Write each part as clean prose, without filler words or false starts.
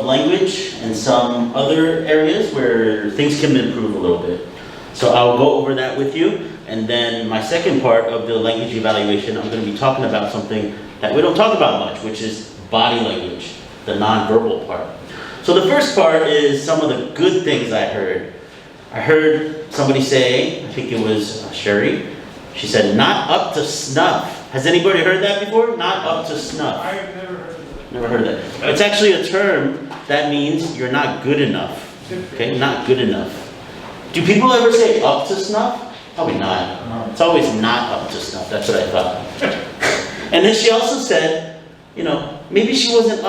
language and some other areas where things can improve a little bit. So I'll go over that with you. And then my second part of the language evaluation, I'm going to be talking about something that we don't talk about much, which is body language, the nonverbal part. So the first part is some of the good things I heard. I heard somebody say, I think it was Sherry, she said, not up to snuff. Has anybody heard that before? Not up to snuff. I've never heard of that. Never heard of that. It's actually a term that means you're not good enough. Okay, not good enough. Do people ever say up to snuff? Probably not. It's always not up to snuff. That's what I thought. And then she also said, you know, maybe she wasn't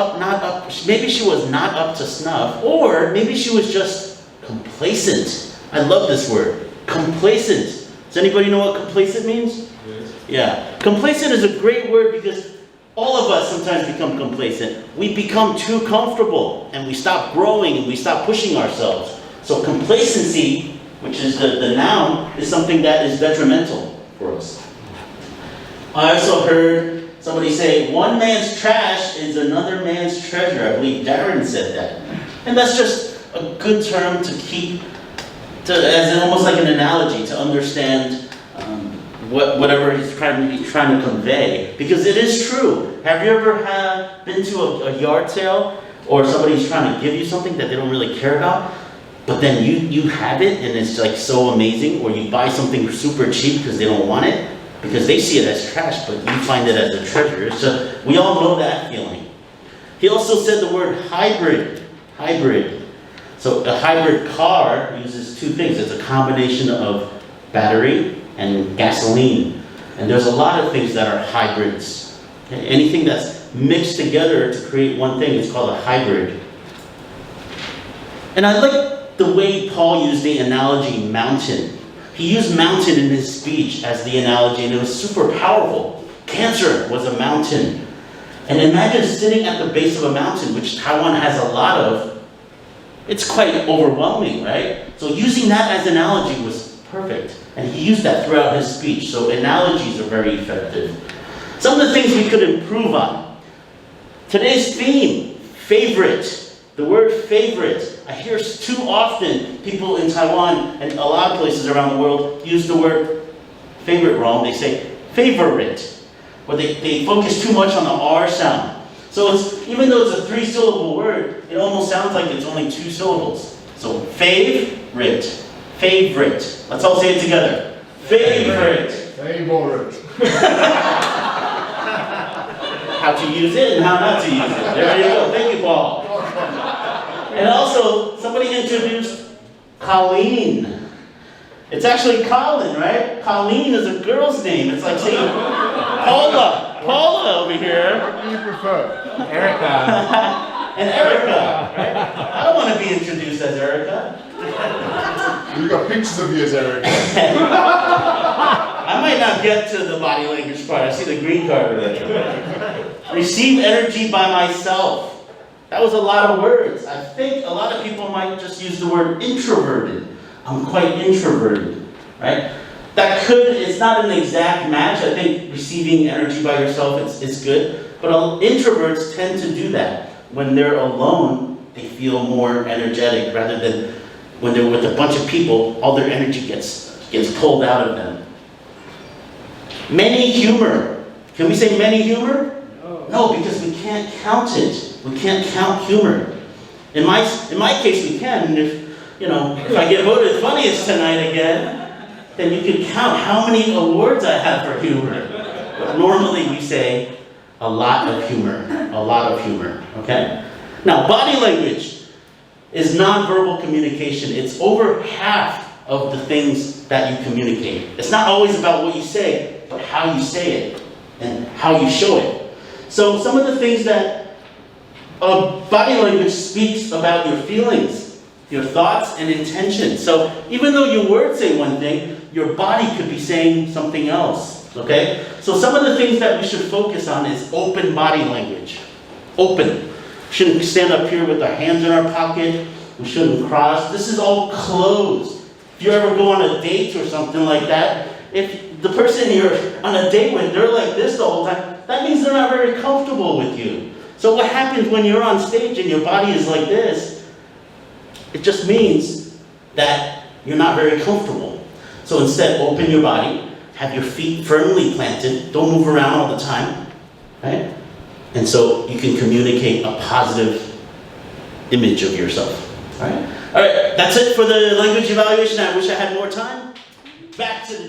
maybe she was not up to snuff, or maybe she was just complacent. I love this word, complacent. Does anybody know what complacent means? Yes. Yeah. Complacent is a great word because all of us sometimes become complacent. We become too comfortable and we stop growing and we stop pushing ourselves. So complacency, which is the noun, is something that is detrimental for us. I also heard somebody say, one man's trash is another man's treasure. I believe Darren said that. And that's just a good term to keep, as almost like an analogy to understand whatever he's trying to convey. Because it is true. Have you ever been to a yard sale or somebody's trying to give you something that they don't really care about? But then you have it and it's like so amazing, or you buy something super cheap because they don't want it, because they see it as trash, but you find it as a treasure. So we all know that feeling. He also said the word hybrid. Hybrid. So a hybrid car uses two things. It's a combination of battery and gasoline. And there's a lot of things that are hybrids. Okay? Anything that's mixed together to create one thing is called a hybrid. And I like the way Paul used the analogy mountain. He used mountain in his speech as the analogy, and it was super powerful. Cancer was a mountain. And imagine sitting at the base of a mountain, which Taiwan has a lot of. It's quite overwhelming, right? So using that as an analogy was perfect. And he used that throughout his speech. So analogies are very effective. Some of the things we could improve on. Today's theme, favorite. The word favorite. I hear too often people in Taiwan and a lot of places around the world use the word favorite wrong. They say favorite. Or they focus too much on the R sound. So even though it's a 3-syllable word, it almost sounds like it's only 2 syllables. So favorite. Favorite. Let's all say it together. Favorite. Favorite. How to use it and how not to use it. There you go. Thank you, Paul. And also, somebody introduced Colleen. It's actually Colin, right? Colleen is a girl's name. It's like saying Paula. Paula over here. What do you prefer? Erica. And Erica, right? I don't want to be introduced as Erica. You got pictures of you as Eric. I might not get to the body language part. I see the green card over there. Receive energy by myself. That was a lot of words. I think a lot of people might just use the word introverted. I'm quite introverted, right? It's not an exact match. I think receiving energy by yourself is good. But introverts tend to do that. When they're alone, they feel more energetic rather than when they're with a bunch of people, all their energy gets pulled out of them. Many humor. Can we say many humor? No, because we can't count it. We can't count humor. In my case, we can. If I get voted funniest tonight again, then you can count how many awards I have for humor. But normally we say a lot of humor. A lot of humor. Okay? Now, body language is nonverbal communication. It's over half of the things that you communicate. It's not always about what you say, but how you say it and how you show it. So some of the things that body language speaks about your feelings, your thoughts and intentions. So even though your words say one thing, your body could be saying something else. Okay? So some of the things that we should focus on is open body language. Open. We shouldn't stand up here with our hands in our pocket. We shouldn't cross. This is all closed. If you ever go on a date or something like that, if the person you're on a date with, they're like this the whole time, that means they're not very comfortable with you. So what happens when you're on stage and your body is like this? It just means that you're not very comfortable. So instead, open your body, have your feet firmly planted, don't move around all the time, right? And so you can communicate a positive image of yourself, all right? All right, that's it for the language evaluation. I wish I had more time. Back to the